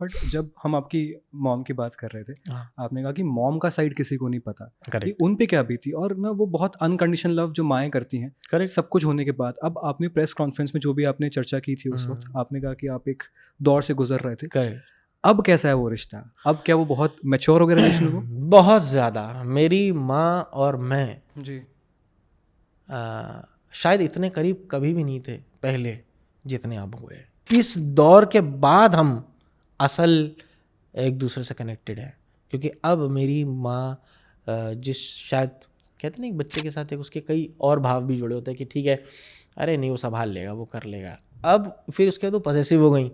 But जब हम आपकी मॉम की बात कर रहे थे, आपने कहा कि मॉम का साइड किसी को नहीं पता कि उन पे क्या बीती, और ना वो बहुत अनकंडीशनल लव जो माएँ करती हैं सब कुछ होने के बाद। अब आपने प्रेस कॉन्फ्रेंस में जो भी आपने चर्चा की थी उस वक्त, आपने कहा कि आप एक दौर से गुजर रहे थे। अब कैसा है वो रिश्ता? अब क्या वो बहुत मैच्योर हो गया रिलेशन? वो बहुत ज़्यादा। मेरी माँ और मैं जी शायद इतने करीब कभी भी नहीं थे पहले जितने अब हुए। इस दौर के बाद हम असल एक दूसरे से कनेक्टेड हैं, क्योंकि अब मेरी माँ जिस शायद कहते नहीं बच्चे के साथ एक उसके कई और भाव भी जुड़े होते हैं कि ठीक है अरे नहीं वो संभाल लेगा, वो कर लेगा। अब फिर उसके बाद वो पॉसेसिव हो गई,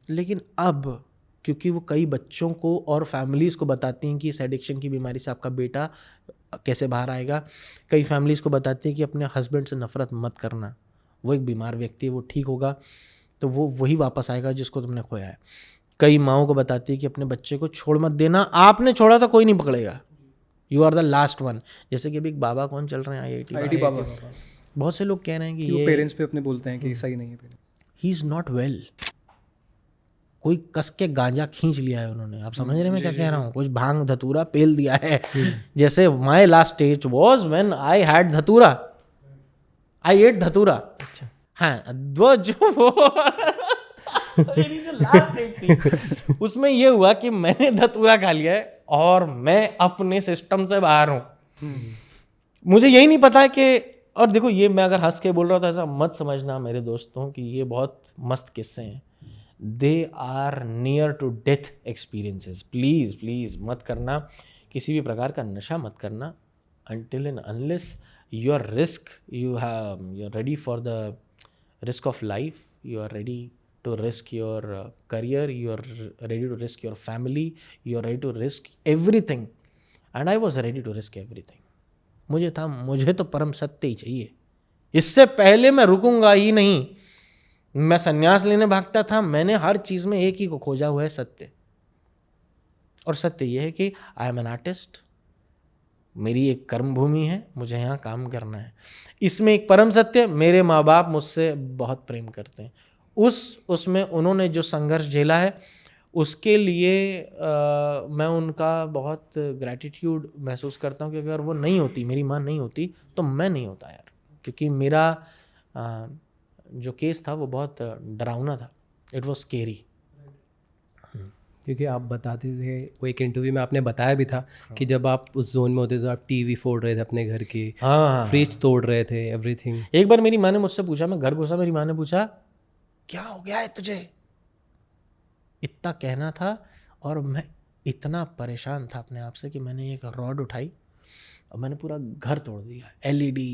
लेकिन अब क्योंकि वो कई बच्चों को और फैमिलीज़ को बताती हैं कि इस एडिक्शन की बीमारी से आपका बेटा कैसे बाहर आएगा। कई फैमिलीज़ को बताती हैं कि अपने हस्बैंड से नफ़रत मत करना, वो एक बीमार व्यक्ति है, वो ठीक होगा तो वो वही वापस आएगा जिसको तुमने खोया है। कई माँओं को बताती है कि अपने बच्चे को छोड़ मत देना, आपने छोड़ा तो कोई नहीं पकड़ेगा, you are the last one. जैसे कि अभी एक बाबा कौन चल रहे हैं, IIT बाबा। बहुत से लोग कह रहे हैं कि ये पेरेंट्स पे अपने बोलते हैं कि सही नहीं है, ही इज़ नॉट वेल। कोई कस के गांजा खींच लिया है उन्होंने, आप समझ रहे हैं मैं क्या कह रहा हूँ? कुछ भांग धतूरा पेल दिया है। जैसे my last stage was when I had धतूरा, आई एट धतूरा। अच्छा हाँ, वो जो वो मेरी जो लास्ट स्टेज थी उसमें ये हुआ कि मैंने धतूरा खा लिया है और मैं अपने सिस्टम से बाहर हूँ। मुझे यही नहीं पता है कि, और देखो ये मैं अगर हंस के बोल रहा था ऐसा मत समझना मेरे दोस्तों कि ये बहुत मस्त किस्से हैं। They are near to death experiences. Please please मत करना, किसी भी प्रकार का नशा मत करना until and unless you are you are ready for the risk of life, you are ready to risk your career, you are ready to risk your family, you are ready to risk everything, and I was ready to risk everything. मुझे तो परम सत्य ही चाहिए, इससे पहले मैं रुकूंगा ही नहीं। मैं संन्यास लेने भागता था, मैंने हर चीज़ में एक ही को खोजा हुआ है, सत्य। और सत्य यह है कि आई एम एन आर्टिस्ट, मेरी एक कर्म भूमि है, मुझे यहाँ काम करना है। इसमें एक परम सत्य, मेरे माँ बाप मुझसे बहुत प्रेम करते हैं। उसमें उन्होंने जो संघर्ष झेला है उसके लिए मैं उनका बहुत ग्रैटिट्यूड महसूस करता हूँ कि अगर वो नहीं होती, मेरी माँ नहीं होती तो मैं नहीं होता यार। क्योंकि मेरा जो केस था वो बहुत डरावना था, इट वॉज स्केरी। क्योंकि आप बताते थे, वो एक इंटरव्यू में आपने बताया भी था कि जब आप उस जोन में होते तो आप टीवी फोड़ रहे थे अपने घर की, फ्रिज तोड़ रहे थे, एवरीथिंग। एक बार मेरी माँ ने मुझसे पूछा, मैं घर घुसा, मेरी माँ ने पूछा क्या हो गया है तुझे, इतना कहना था। और मैं इतना परेशान था अपने आप से कि मैंने एक रॉड उठाई और मैंने पूरा घर तोड़ दिया। LED,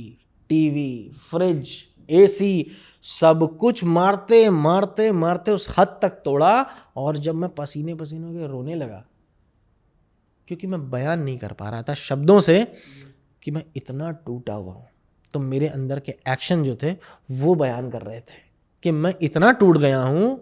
टीवी, फ्रिज, AC सब कुछ मारते मारते मारते उस हद तक तोड़ा। और जब मैं पसीने पसीने के रोने लगा, क्योंकि मैं बयान नहीं कर पा रहा था शब्दों से कि मैं इतना टूटा हुआ हूँ, तो मेरे अंदर के एक्शन जो थे वो बयान कर रहे थे कि मैं इतना टूट गया हूँ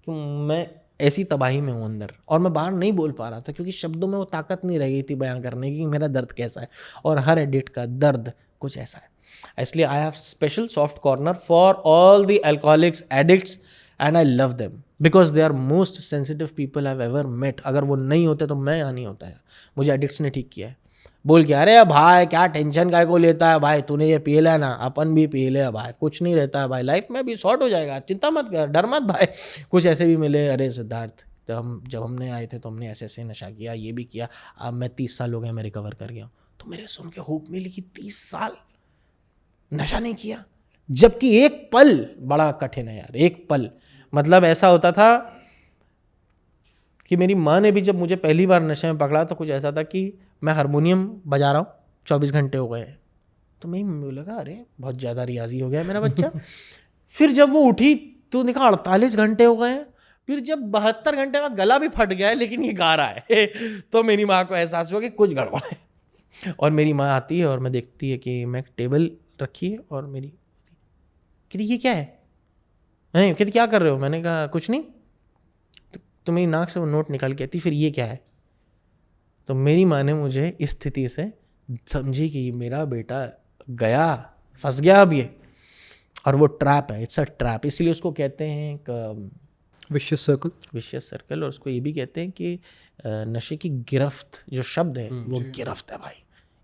कि मैं ऐसी तबाही में हूँ अंदर। और मैं बाहर नहीं बोल पा रहा था क्योंकि शब्दों में वो ताकत नहीं रह गई थी बयान करने की मेरा दर्द कैसा है। और हर एडिक्ट का दर्द कुछ ऐसा है। इसलिए I have special soft corner for all the alcoholics, addicts, and I love them because they are most sensitive people I have ever met. अगर वो नहीं होते तो मैं यहाँ नहीं होता है। मुझे एडिक्ट्स ने ठीक किया है बोल के, अरे भाई क्या टेंशन काय को लेता है भाई, तूने ये पी लेना, अपन भी पी ले भाई, कुछ नहीं रहता है भाई, लाइफ में भी शॉर्ट हो जाएगा, चिंता मत कर, डर मत भाई। कुछ ऐसे भी मिले, अरे सिद्धार्थ जब हमने आए थे तो हमने ऐसे ऐसे नशा किया, ये भी किया, अब मैं 30 साल हो गए, मैं रिकवर कर गया हूँ। तो मेरे सुन के होप मिली कि 30 साल नशा नहीं किया, जबकि एक पल बड़ा कठिन है यार। एक पल मतलब ऐसा होता था कि मेरी माँ ने भी जब मुझे पहली बार नशे में पकड़ा तो कुछ ऐसा था कि मैं हारमोनियम बजा रहा हूँ, 24 घंटे हो गए। तो मेरी मम्मी को लगा अरे बहुत ज़्यादा रियाजी हो गया है मेरा बच्चा। फिर जब वो उठी तो देखा 48 घंटे हो गए हैं। फिर जब 72 घंटे का गला भी फट गया है लेकिन ये गा रहा है तो मेरी माँ को एहसास हुआ कि कुछ गड़बड़ है। और मेरी माँ आती है और मैं देखती है कि मैं टेबल रखी है और मेरी कहती ये क्या है, कहती क्या कर रहे हो। मैंने कहा कुछ नहीं। तो मेरी नाक से वो नोट निकाल के आती, फिर ये क्या है। तो मेरी माँ ने मुझे इस स्थिति से समझी कि मेरा बेटा गया, फंस गया अब ये, और वो ट्रैप है, इट्स अ ट्रैप। इसलिए उसको कहते हैं विशियस सर्कल। और उसको ये भी कहते हैं कि नशे की गिरफ्त, जो शब्द है वो गिरफ्त है भाई,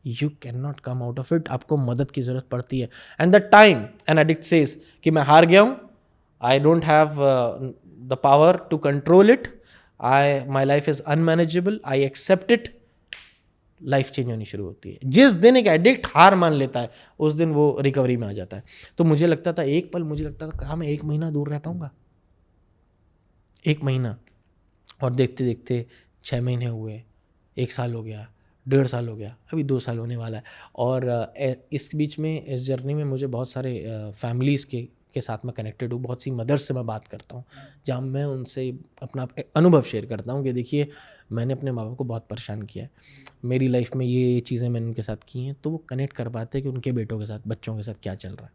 you can not come out of it, आपको मदद की ज़रूरत पड़ती है। And the time an addict says कि मैं हार गया हूँ, I don't have the power to control it, my life is unmanageable, I accept it, life change होनी शुरू होती है। जिस दिन एक एडिक्ट हार मान लेता है उस दिन वो रिकवरी में आ जाता है। तो मुझे लगता था, एक पल मुझे लगता था कहाँ मैं 1 महीना दूर रह पाऊँगा, 1 महीना, और देखते देखते 6 महीने हुए, 1 साल हो गया, 1.5 साल हो गया, अभी 2 साल होने वाला है। और इस बीच में, इस जर्नी में मुझे बहुत सारे फैमिलीज़ के साथ मैं कनेक्टेड हूँ, बहुत सी मदर्स से मैं बात करता हूँ, जहाँ मैं उनसे अपना अनुभव शेयर करता हूँ कि देखिए मैंने अपने माँ बाप को बहुत परेशान किया है, मेरी लाइफ में ये चीज़ें मैंने उनके साथ की हैं, तो वो कनेक्ट कर पाते हैं कि उनके बेटों के साथ, बच्चों के साथ क्या चल रहा है।